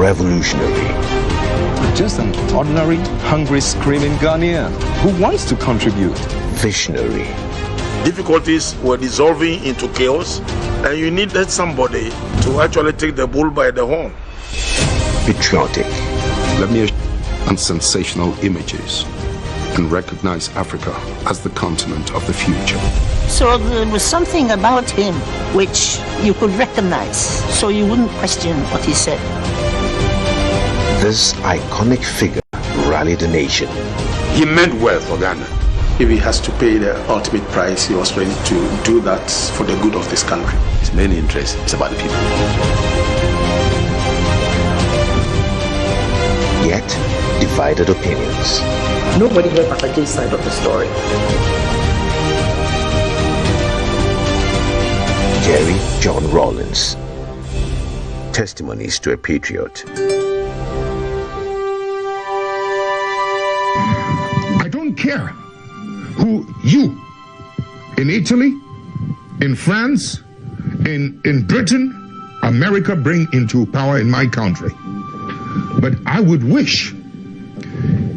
revolutionary. Just an ordinary, hungry, screaming Ghanaian who wants to contribute. Visionary. Difficulties were dissolving into chaos, and you needed somebody to actually take the bull by the horn. Patriotic. Let me on sensational images and recognize Africa as the continent of the future. So there was something about him which you could recognize, so you wouldn't question what he said. This iconic figure rallied the nation. He meant well for Ghana. If he has to pay the ultimate price, he was ready to do that for the good of this country. His main interest is about the people. Yet, divided opinions. Nobody heard Papa's side of the story. Jerry John Rawlings. Testimonies to a Patriot. I don't care who you, in Italy, in France, in Britain, America bring into power in my country. But I would wish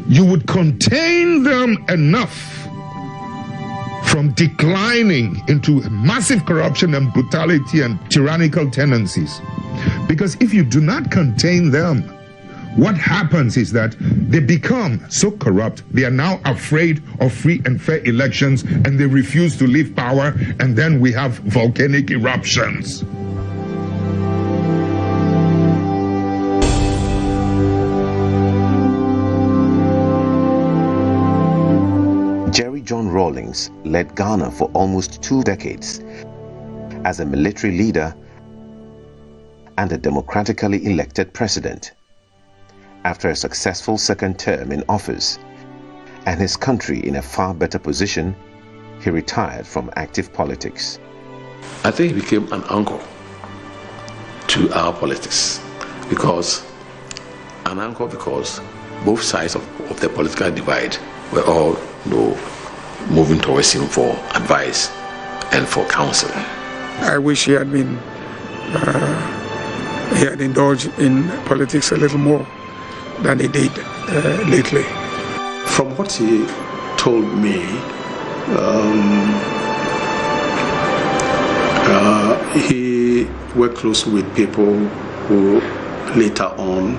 you would contain them enough from declining into massive corruption and brutality and tyrannical tendencies. Because if you do not contain them, what happens is that they become so corrupt, they are now afraid of free and fair elections, and they refuse to leave power, and then we have volcanic eruptions. Jerry John Rawlings led Ghana for almost 2 decades as a military leader and a democratically elected president. After a successful second term in office and his country in a far better position, he retired from active politics. I think he became an uncle to our politics because both sides of the political divide were all moving towards him for advice and for counsel. I wish he had indulged in politics a little more than he did lately. From what he told me, he worked closely with people who later on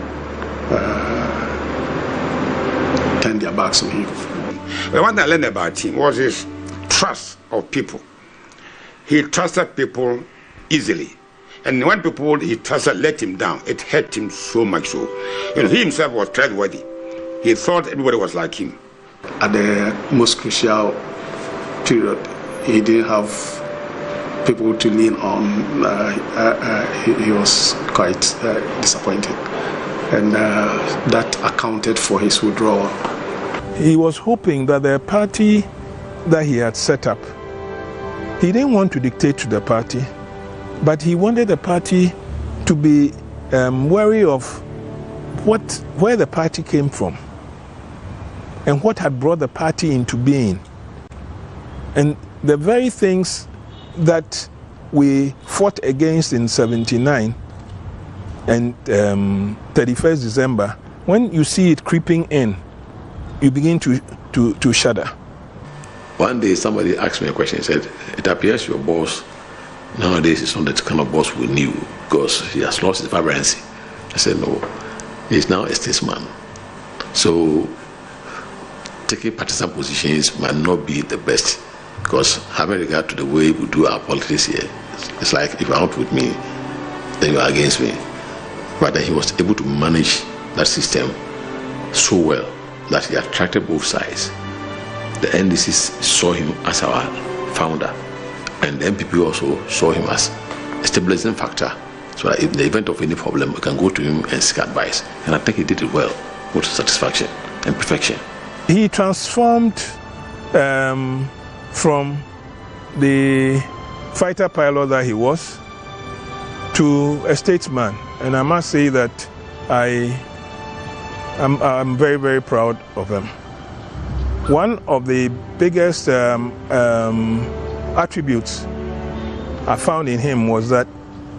turned their backs on him. But what I learned about him was his trust of people. He trusted people easily. And when people he trusted let him down, it hurt him so much so. He himself was trustworthy. He thought everybody was like him. At the most crucial period, he didn't have people to lean on. He was quite disappointed. And that accounted for his withdrawal. He was hoping that the party that he had set up, he didn't want to dictate to the party, but he wanted the party to be wary of where the party came from and what had brought the party into being. And the very things that we fought against in 79 and 31st December, when you see it creeping in, you begin to shudder. One day somebody asked me a question. He said, it appears your boss nowadays is not the kind of boss we knew because he has lost his vibrancy. I said, no, he's now a statesman. So taking partisan positions might not be the best because having regard to the way we do our politics here, it's like if you are not with me, then you are against me. But then he was able to manage that system so well that he attracted both sides. The NDC saw him as our founder, and the MPP also saw him as a stabilizing factor, so that in the event of any problem, we can go to him and seek advice. And I think he did it well, with satisfaction and perfection. He transformed from the fighter pilot that he was to a statesman, and I must say that I'm very, very proud of him. One of the biggest attributes I found in him was that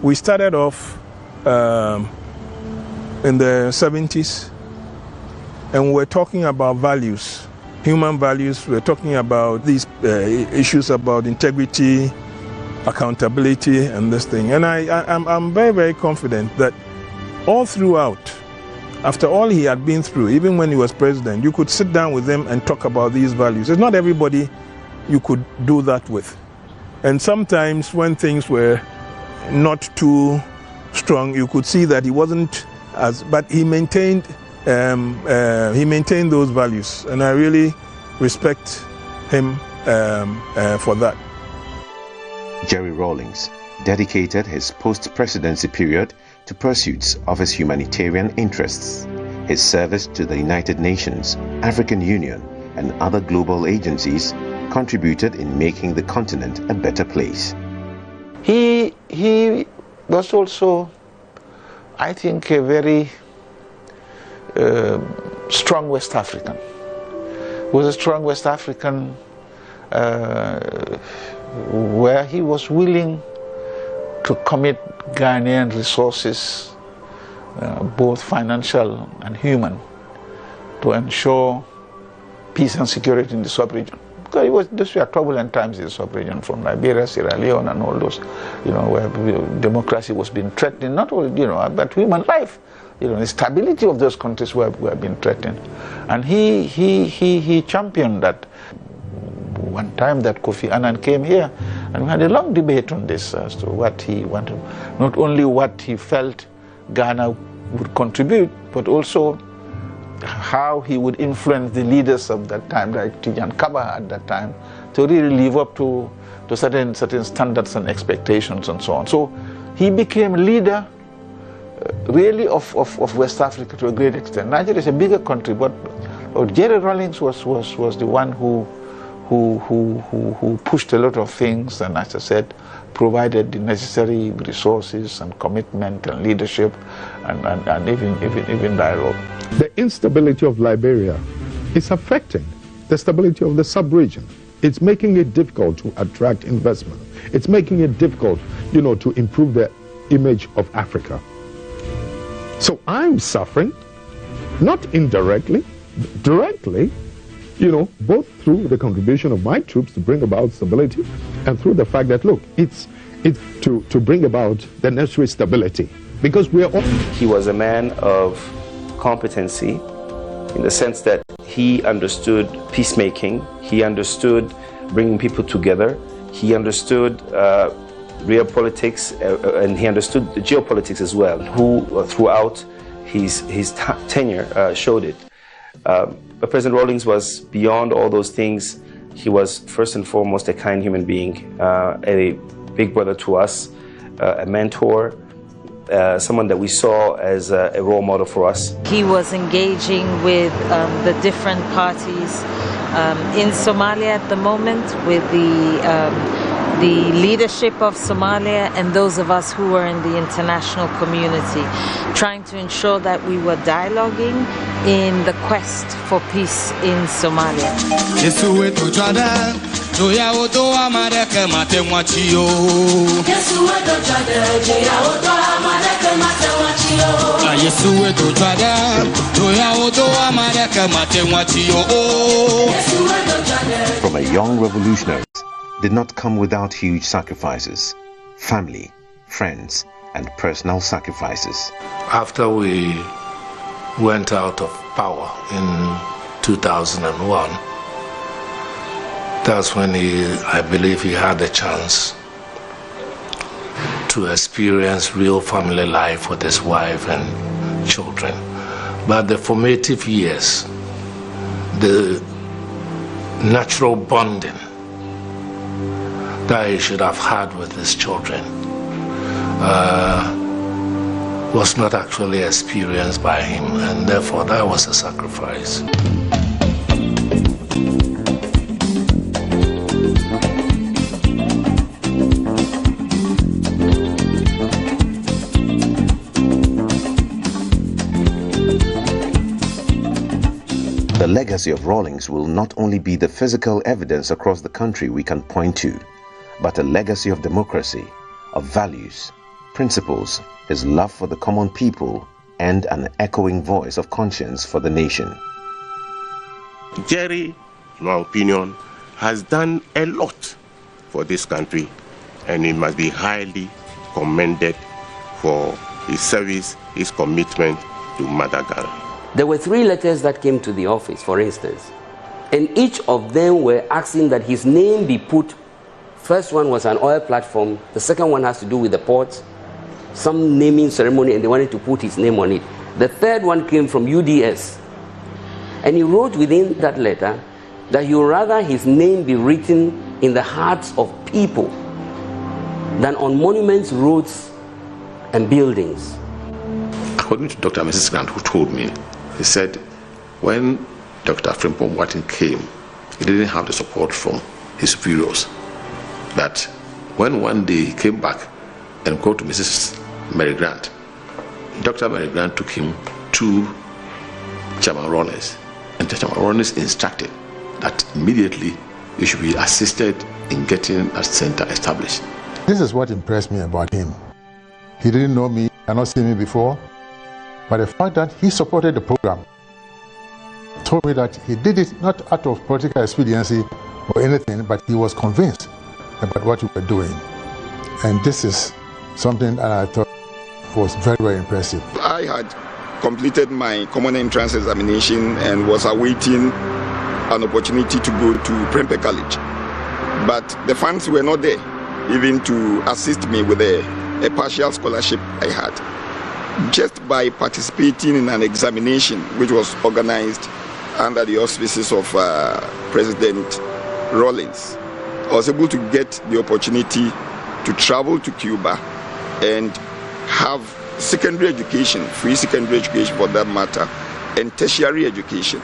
we started off in the 70s, and we're talking about values, human values. We're talking about these issues about integrity, accountability, and this thing. And I'm very, very confident that all throughout, after all he had been through, even when he was president, you could sit down with him and talk about these values. It's not everybody you could do that with. And sometimes when things were not too strong, you could see that he wasn't as, but he maintained those values. And I really respect him for that. Jerry Rawlings dedicated his post-presidency period to pursuits of his humanitarian interests. His service to the United Nations, African Union, and other global agencies contributed in making the continent a better place. He was also, I think, a very strong West African. He was a strong West African where he was willing to commit Ghanaian resources, both financial and human, to ensure peace and security in the sub-region. Because those were turbulent times in the sub-region, from Liberia, Sierra Leone, and all those, where democracy was being threatened, not only, but human life. The stability of those countries were being threatened. And he championed that. One time that Kofi Annan came here, and we had a long debate on this as to what he wanted, not only what he felt Ghana would contribute, but also how he would influence the leaders of that time, like Tijan Kaba at that time, to really live up to certain standards and expectations and so on. So he became a leader really of West Africa to a great extent. Nigeria is a bigger country, but Jerry Rawlings was the one who pushed a lot of things, and as I said, provided the necessary resources and commitment and leadership and even dialogue. The instability of Liberia is affecting the stability of the sub-region. It's making it difficult to attract investment. It's making it difficult, to improve the image of Africa. So I'm suffering, not indirectly, directly, both through the contribution of my troops to bring about stability and through the fact that, look, it's to bring about the necessary stability. Because we are all... He was a man of competency in the sense that he understood peacemaking, he understood bringing people together, he understood real politics, and he understood geopolitics as well, who throughout his tenure showed it. But President Rawlings was beyond all those things. He was first and foremost a kind human being, a big brother to us, a mentor, someone that we saw as a role model for us. He was engaging with the different parties in Somalia at the moment, with the leadership of Somalia and those of us who were in the international community, trying to ensure that we were dialoguing in the quest for peace in Somalia. From a young revolutionary did not come without huge sacrifices, family, friends, and personal sacrifices. After we went out of power in 2001, that's when I believe he had a chance to experience real family life with his wife and children. But the formative years, the natural bonding that he should have had with his children was not actually experienced by him, and therefore that was a sacrifice. The legacy of Rawlings will not only be the physical evidence across the country we can point to, but a legacy of democracy, of values, principles, his love for the common people, and an echoing voice of conscience for the nation. Jerry, in my opinion, has done a lot for this country, and he must be highly commended for his service, his commitment to Mother Ghana. There were 3 letters that came to the office, for instance, and each of them were asking that his name be put. First one was an oil platform, the second one has to do with the ports, some naming ceremony, and they wanted to put his name on it. The third one came from UDS, and he wrote within that letter that he would rather his name be written in the hearts of people than on monuments, roads, and buildings. According to Dr. and Mrs. Grant, who told me, he said when Dr. Frimpong Boateng came, he didn't have the support from his superiors. That when one day he came back and called to Mrs. Mary Grant, Dr. Mary Grant took him to Chairman Rawlings, and Chairman Rawlings instructed that immediately he should be assisted in getting a center established. This is what impressed me about him. He didn't know me, had not seen me before, but the fact that he supported the program told me that he did it not out of political expediency or anything, but he was convinced about what we were doing. And this is something that I thought was very, very impressive. I had completed my common entrance examination and was awaiting an opportunity to go to Prempeh College. But the funds were not there, even to assist me with a partial scholarship I had. Just by participating in an examination which was organized under the auspices of President Rawlings, I was able to get the opportunity to travel to Cuba and have secondary education, free secondary education for that matter, and tertiary education,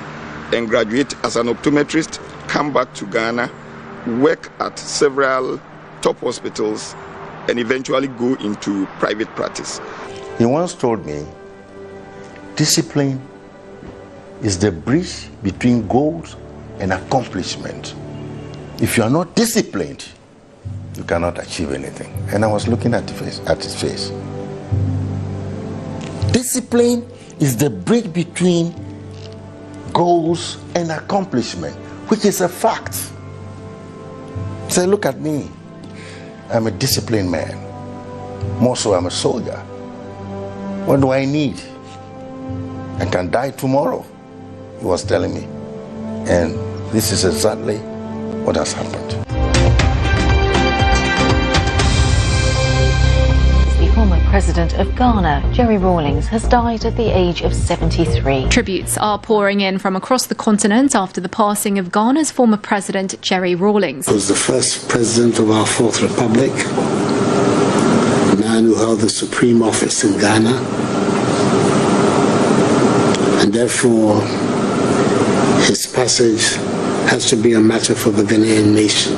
and graduate as an optometrist, come back to Ghana, work at several top hospitals, and eventually go into private practice. He once told me, discipline is the bridge between goals and accomplishment. If you are not disciplined, you cannot achieve anything. And I was looking at his face. Discipline is the bridge between goals and accomplishment, which is a fact. Say, look at me. I'm a disciplined man. More so, I'm a soldier. What do I need? I can die tomorrow, he was telling me. And this is exactly what has happened. The former president of Ghana, Jerry Rawlings, has died at the age of 73. Tributes are pouring in from across the continent after the passing of Ghana's former president, Jerry Rawlings. He was the first president of our Fourth Republic, a man who held the supreme office in Ghana, and therefore his passage has to be a matter for the Ghanaian nation.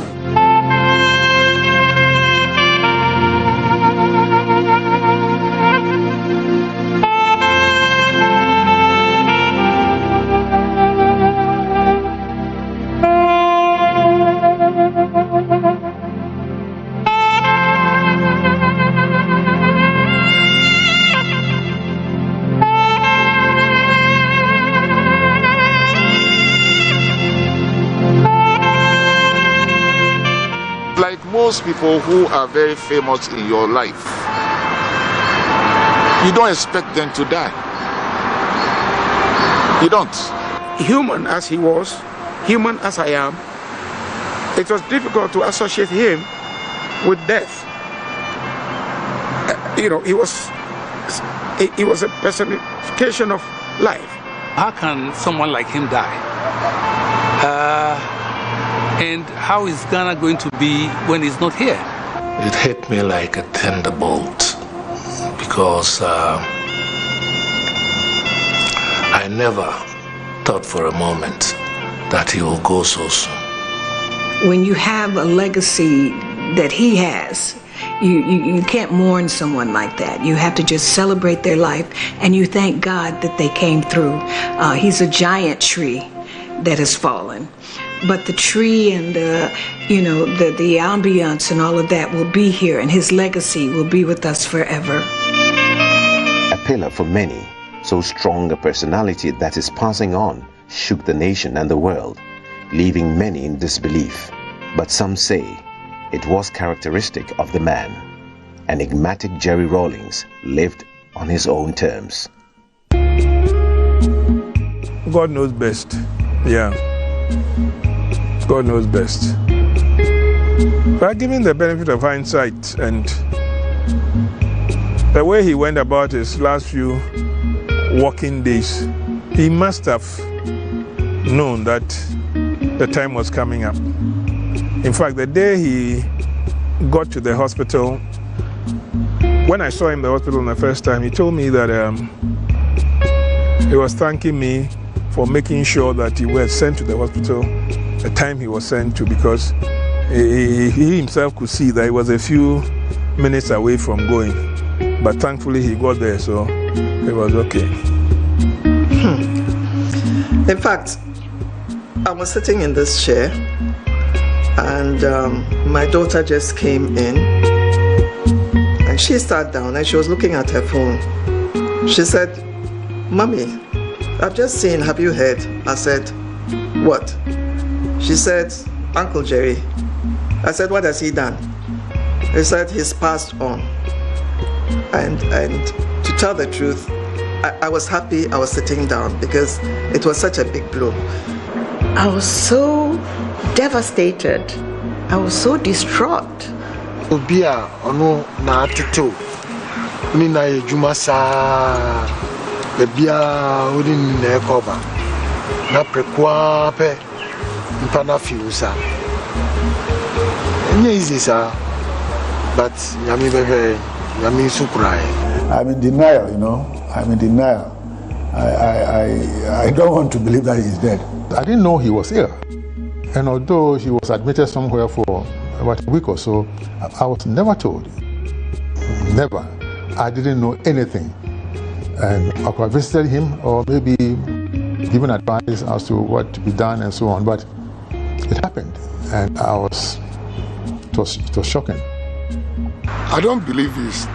Most people who are very famous in your life, you don't expect them to die. You don't. Human as he was, human as I am, it was difficult to associate him with death. He was a personification of life. How can someone like him die? And how is Ghana going to be when he's not here? It hit me like a thunderbolt because I never thought for a moment that he will go so soon. When you have a legacy that he has, you can't mourn someone like that. You have to just celebrate their life, and you thank God that they came through. He's a giant tree that has fallen. But the tree and the ambience and all of that will be here, and his legacy will be with us forever. A pillar for many, so strong a personality that his passing on shook the nation and the world, leaving many in disbelief. But some say it was characteristic of the man. Enigmatic Jerry Rawlings lived on his own terms. God knows best. Yeah. God knows best. But given the benefit of hindsight and the way he went about his last few working days, he must have known that the time was coming up. In fact, the day he got to the hospital, when I saw him in the hospital the first time, he told me that he was thanking me for making sure that he was sent to the hospital the time he was sent to, because he himself could see that he was a few minutes away from going. But thankfully he got there, so it was okay. In fact, I was sitting in this chair and my daughter just came in and she sat down and she was looking at her phone. She said, "Mommy, I've just seen, have you heard?" I said, "What?" She said, "Uncle Jerry." I said, "What has he done?" He said, "He's passed on." And to tell the truth, I was happy I was sitting down because it was such a big blow. I was so devastated. I was so distraught. Obia ono na atito ni na ejuma sa bebia odi na ekoba na prekwa pe mpana fiusa enye easy sa but nyami bebe nyami sukrai. I'm in denial, you know. I'm in denial. I don't want to believe that he's dead. I didn't know he was ill. And although he was admitted somewhere for about a week or so, I was never told. Never. I didn't know anything. And I could have visited him or maybe given advice as to what to be done and so on, but it happened. And it was shocking. I don't believe this.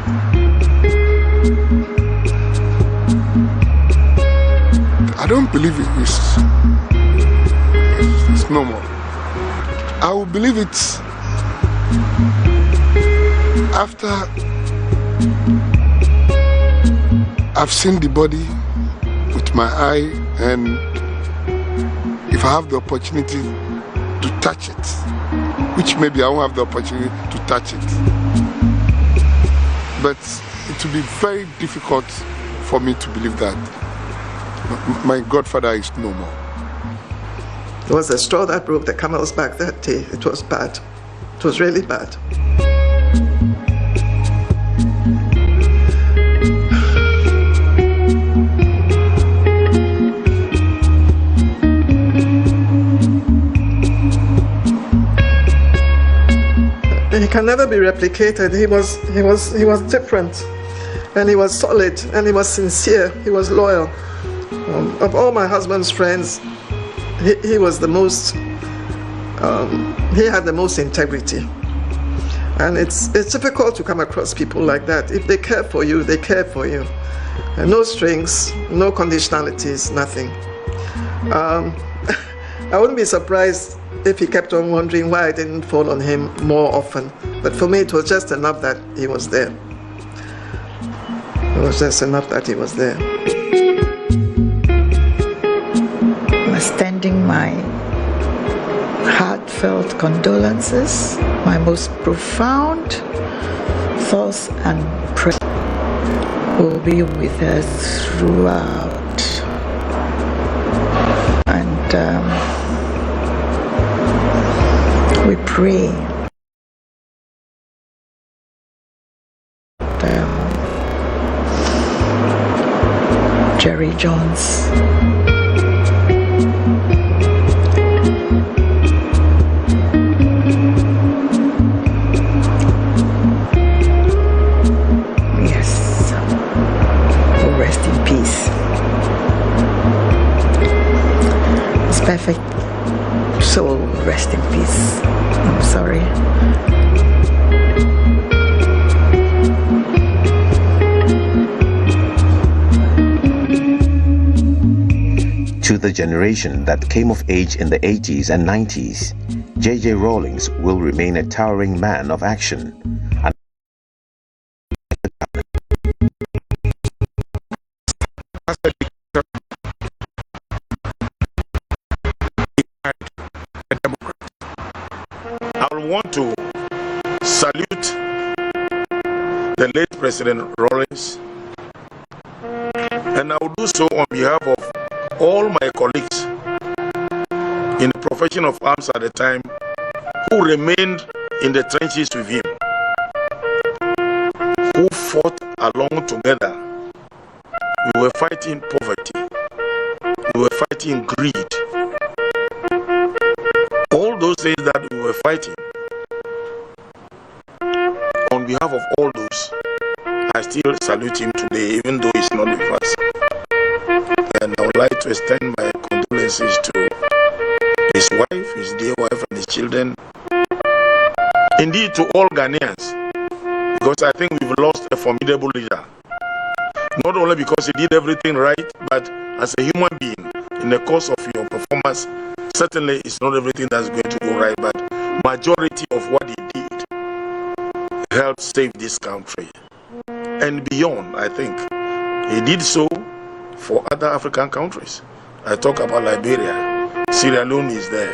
I don't believe it's normal. I will believe it after I've seen the body with my eye, and if I have the opportunity to touch it, which maybe I won't have the opportunity to touch it. But it will be very difficult for me to believe that my godfather is no more. It was the straw that broke the camel's back that day. It was bad. It was really bad. He can never be replicated. He was different, and he was solid, and he was sincere. He was loyal. Of all my husband's friends, he was the most. He had the most integrity, and it's difficult to come across people like that. If they care for you, they care for you, and no strings, no conditionalities, nothing. I wouldn't be surprised if he kept on wondering why I didn't fall on him more often. But for me, it was just enough that he was there. It was just enough that he was there. I'm extending my heartfelt condolences, my most profound thoughts and prayers will be with us throughout. And we pray that Jerry Jones will rest in peace. His perfect soul will rest in peace. I'm sorry. To the generation that came of age in the 80s and 90s, J.J. Rawlings will remain a towering man of action. I want to salute the late President Rawlings, and I will do so on behalf of all my colleagues in the profession of arms at the time who remained in the trenches with him, who fought along together. We were fighting poverty, we were fighting greed. All those days that we were fighting, on behalf of all those, I still salute him today, even though he's not with us. And I would like to extend my condolences to his wife, his dear wife, and his children. Indeed, to all Ghanaians, because I think we've lost a formidable leader. Not only because he did everything right, but as a human being, in the course of your performance, certainly it's not everything that's going to go right, but majority of what he did helped save this country. And beyond, I think, he did so for other African countries. I talk about Liberia. Sierra Leone is there,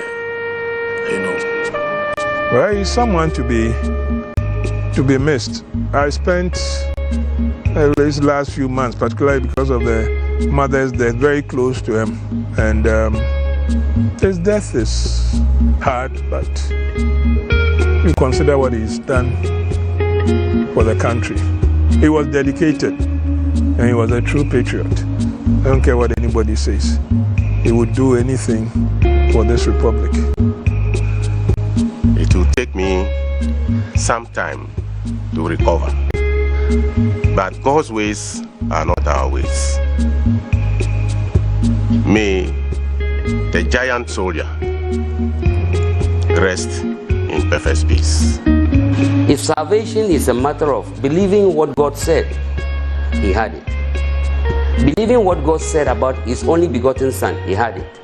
you know. Well, he's someone to be missed. I spent these last few months, particularly because of the mother's death, very close to him. And his death is hard, but you consider what he's done for the country. He was dedicated, and he was a true patriot. I don't care what anybody says. He would do anything for this republic. It will take me some time to recover. But God's ways are not our ways. May the giant soldier rest in perfect peace. If salvation is a matter of believing what God said, he had it. Believing what God said about his only begotten son, he had it.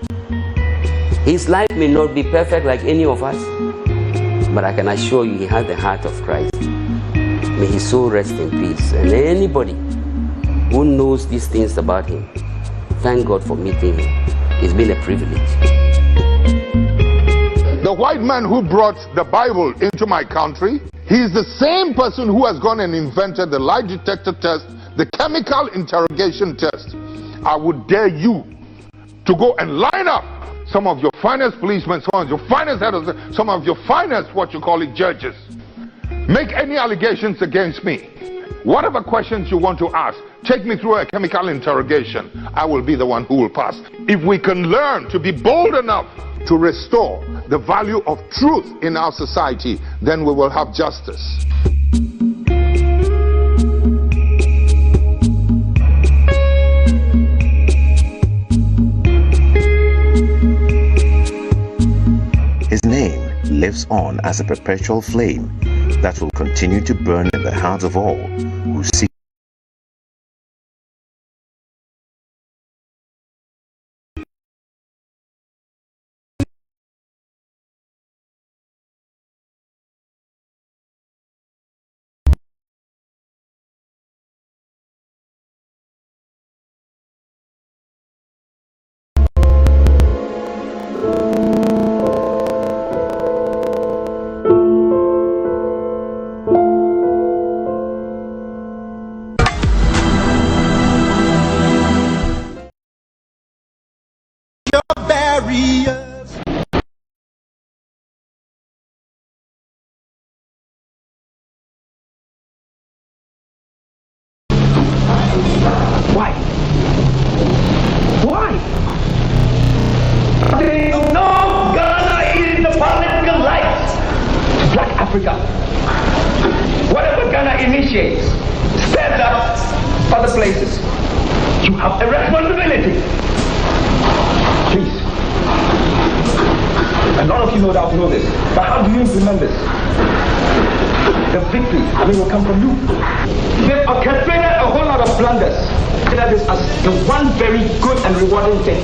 His life may not be perfect like any of us, but I can assure you he had the heart of Christ. May his soul rest in peace. And anybody who knows these things about him, thank God for meeting him. It's been a privilege. The white man who brought the Bible into my country, he is the same person who has gone and invented the lie detector test, the chemical interrogation test. I would dare you to go and line up some of your finest policemen, some of your finest heads, some of your finest, what you call it, judges. Make any allegations against me. Whatever questions you want to ask, take me through a chemical interrogation. I will be the one who will pass. If we can learn to be bold enough to restore the value of truth in our society, then we will have justice. His name lives on as a perpetual flame that will continue to burn in the hearts of all who seek. Whatever Ghana initiates, stand up other places. You have a responsibility. Please. A lot of you no doubt know this, but how do you implement this? The victory, will come from you. They've orchestrated a whole lot of blunders. Consider this as the one very good and rewarding thing.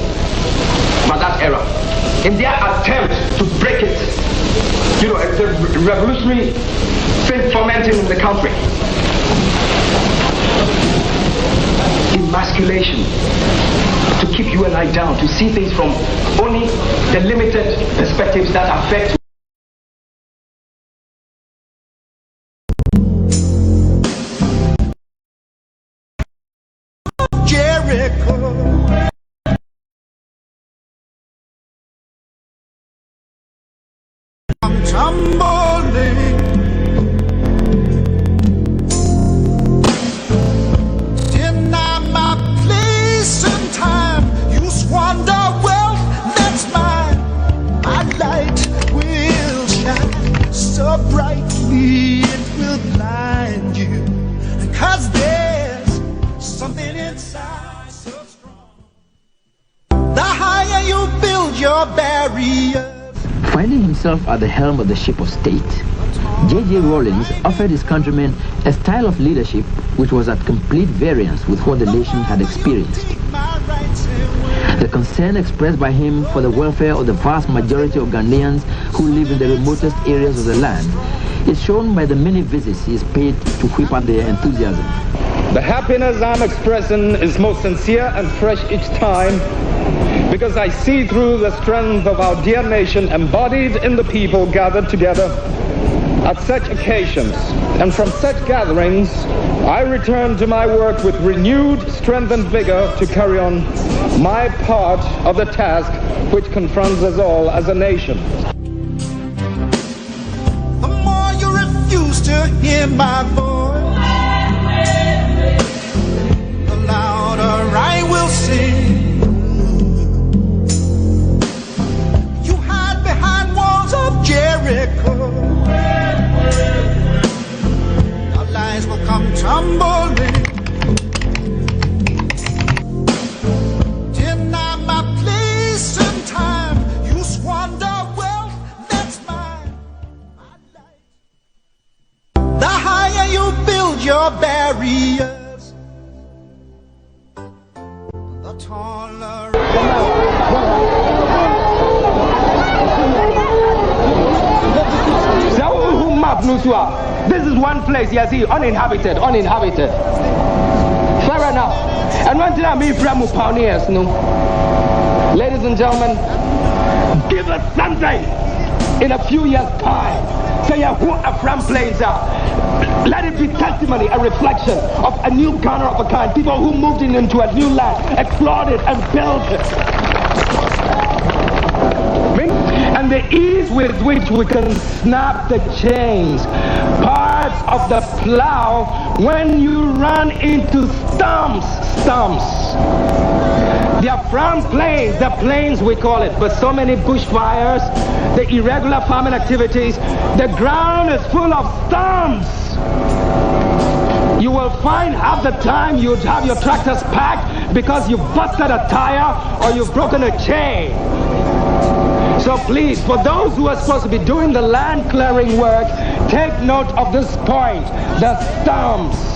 by that era. In their attempt to break it, the revolutionary thing fermenting in the country. Emasculation, to keep you and I down, to see things from only the limited perspectives that affect Finding himself at the helm of the ship of state, J.J. Rawlings offered his countrymen a style of leadership which was at complete variance with what the nation had experienced. The concern expressed by him for the welfare of the vast majority of Ghanaians who live in the remotest areas of the land is shown by the many visits he is paid to whip up their enthusiasm. The happiness I'm expressing is most sincere and fresh each time, because I see through the strength of our dear nation embodied in the people gathered together at such occasions. And from such gatherings, I return to my work with renewed strength and vigor to carry on my part of the task which confronts us all as a nation. The more you refuse to hear my voice, the louder I will sing. Jericho, our lies will come tumbling. Deny my place and time, you squander wealth that's mine. The higher you build your barriers, the taller. This is one place, you see, uninhabited. Fair enough. And one thing I mean from pioneers, no. Ladies and gentlemen, give us something in a few years' time. Say who are from plains are. Let it be testimony, a reflection of a new Ghana of a kind. People who moved into a new land, explored it and built it. And the ease with which we can snap the chains, parts of the plow, when you run into stumps. They are from plains, the plains we call it, but so many bushfires, the irregular farming activities, the ground is full of stumps. You will find half the time you'd have your tractors packed because you've busted a tire or you've broken a chain. So please, for those who are supposed to be doing the land clearing work, take note of this point, the stumps.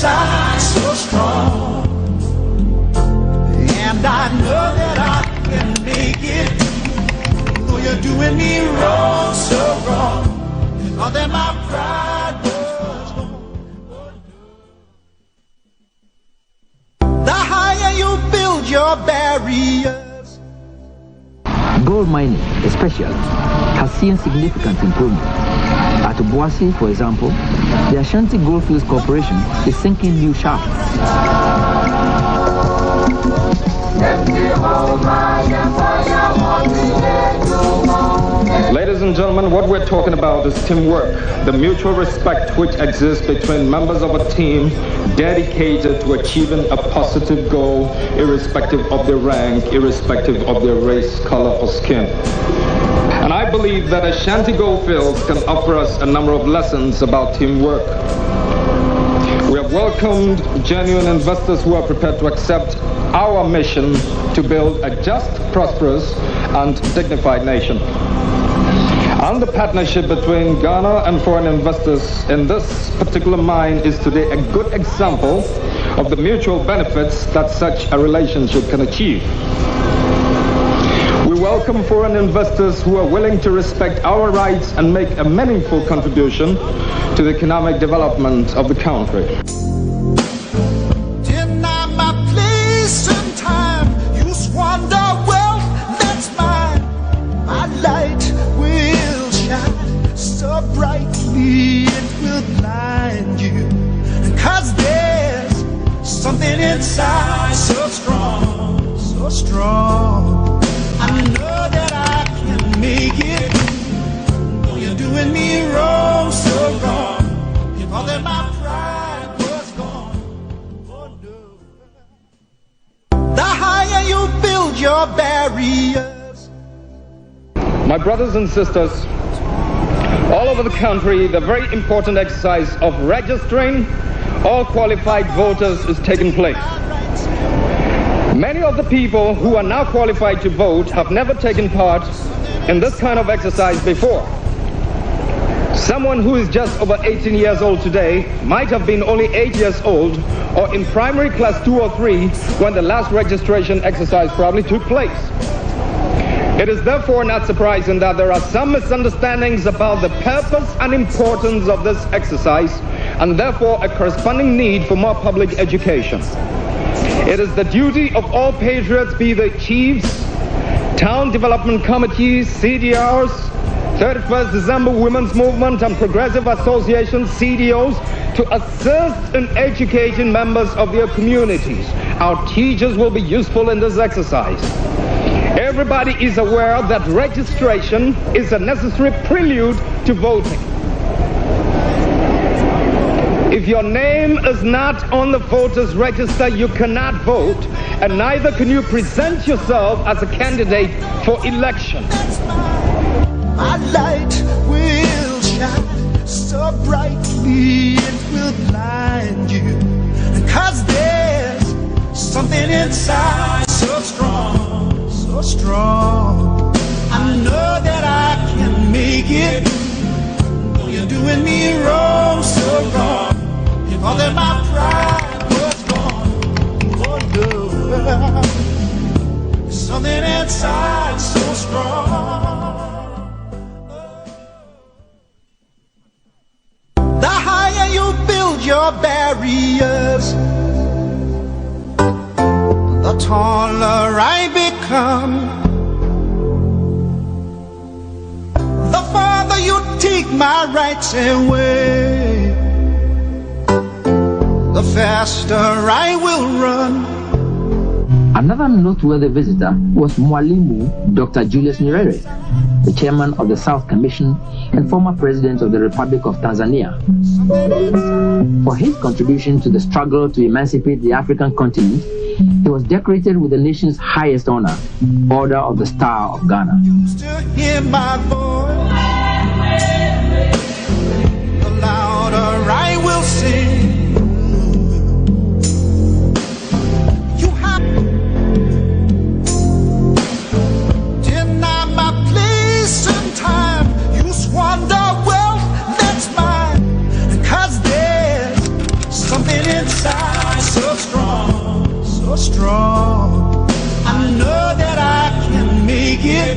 So strong, and I know that I can make it. Though you're doing me wrong, so wrong, more than my pride was. The higher you build your barriers. Gold mining, especially, has seen significant improvement. At Obuasi, for example, the Ashanti Goldfields Corporation is sinking new shafts. Ladies and and gentlemen, what we're talking about is teamwork, the mutual respect which exists between members of a team dedicated to achieving a positive goal, irrespective of their rank, irrespective of their race, color, or skin. And I believe that Ashanti Goldfields can offer us a number of lessons about teamwork. We have welcomed genuine investors who are prepared to accept our mission to build a just, prosperous, and dignified nation. And the partnership between Ghana and foreign investors in this particular mine is today a good example of the mutual benefits that such a relationship can achieve. We welcome foreign investors who are willing to respect our rights and make a meaningful contribution to the economic development of the country. Deny my place and time, you squander wealth that's mine. My light will shine so brightly it will blind you. 'Cause there's something inside so strong, so strong. I know that I can make it. Oh, you're doing me wrong, so wrong. If all that my pride was gone, oh no. The higher you build your barriers. My brothers and sisters, all over the country, the very important exercise of registering all qualified voters is taking place. Many of the people who are now qualified to vote have never taken part in this kind of exercise before. Someone who is just over 18 years old today might have been only 8 years old or in primary class 2 or 3 when the last registration exercise probably took place. It is therefore not surprising that there are some misunderstandings about the purpose and importance of this exercise and therefore a corresponding need for more public education. It is the duty of all patriots, be they chiefs, town development committees, CDRs, 31st December Women's Movement and Progressive Associations, CDOs, to assist in educating members of their communities. Our teachers will be useful in this exercise. Everybody is aware that registration is a necessary prelude to voting. If your name is not on the voters' register, you cannot vote, and neither can you present yourself as a candidate for election. My light will shine so brightly it will blind you. 'Cause there's something inside so strong, so strong. I know that I can make it. Oh, you're doing me wrong, so wrong. If all that my pride was gone, oh no. Something inside so strong. The higher you build your barriers, the taller I become. The farther you take my rights away, the faster I will run. Another noteworthy visitor was Mwalimu Dr. Julius Nyerere, the chairman of the South Commission and former president of the Republic of Tanzania. For his contribution to the struggle to emancipate the African continent, he was decorated with the nation's highest honor, Order of the Star of Ghana. Hear my voice, the louder I will sing. You have deny my place and time. You squander wealth that's mine. 'Cause there's something inside so strong, so strong. I know that I can make it.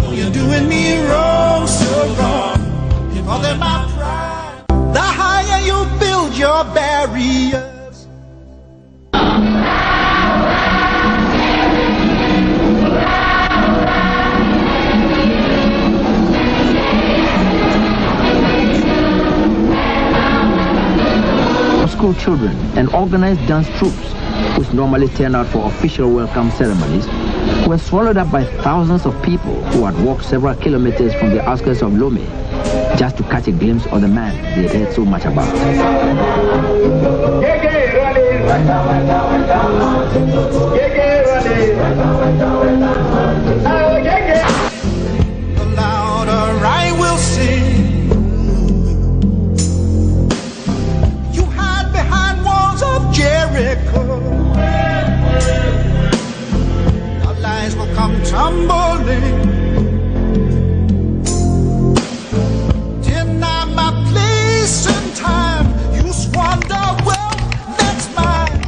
Oh, you're doing me wrong, so wrong. If all that my pride, the higher you build your barriers. School children and organized dance troops, which normally turn out for official welcome ceremonies, were were swallowed up by thousands of people who had walked several kilometers from the outskirts of Lomé just to catch a glimpse of the man they had heard so much about. The louder I will sing. You hide behind walls of Jericho. Our lies will come tumbling. Deny my place and time. You squander wealth that's mine.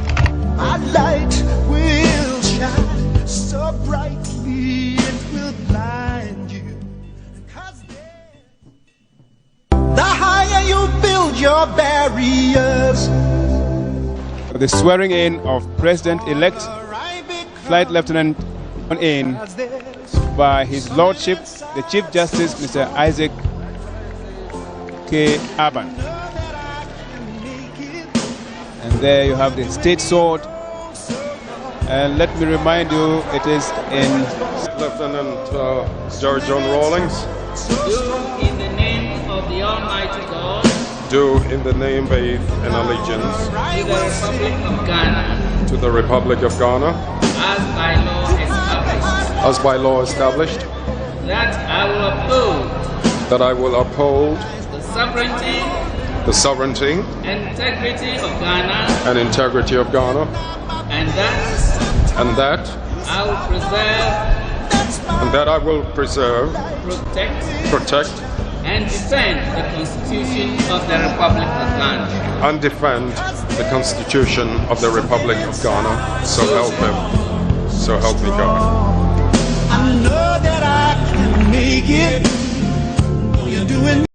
My light will shine so brightly it will blind you. The higher you build your barriers. The swearing in of President-elect Flight Lieutenant in by His Lordship, the Chief Justice, Mr. Isaac K. Aban. And there you have the state sword. And let me remind you, it is in Lieutenant Jerry John Rawlings. Do in the name of the Almighty God. Do in the name, faith, and allegiance To the Republic of Ghana. to the Republic of Ghana, As by law established. as by law established, That I will uphold. that I will uphold The sovereignty. the sovereignty And integrity of Ghana. and integrity of Ghana, And that. I will preserve. protect, And defend the Constitution of the Republic of Ghana. and defend the Constitution of the Republic of Ghana. So help me God. I know that I can make it. You're doing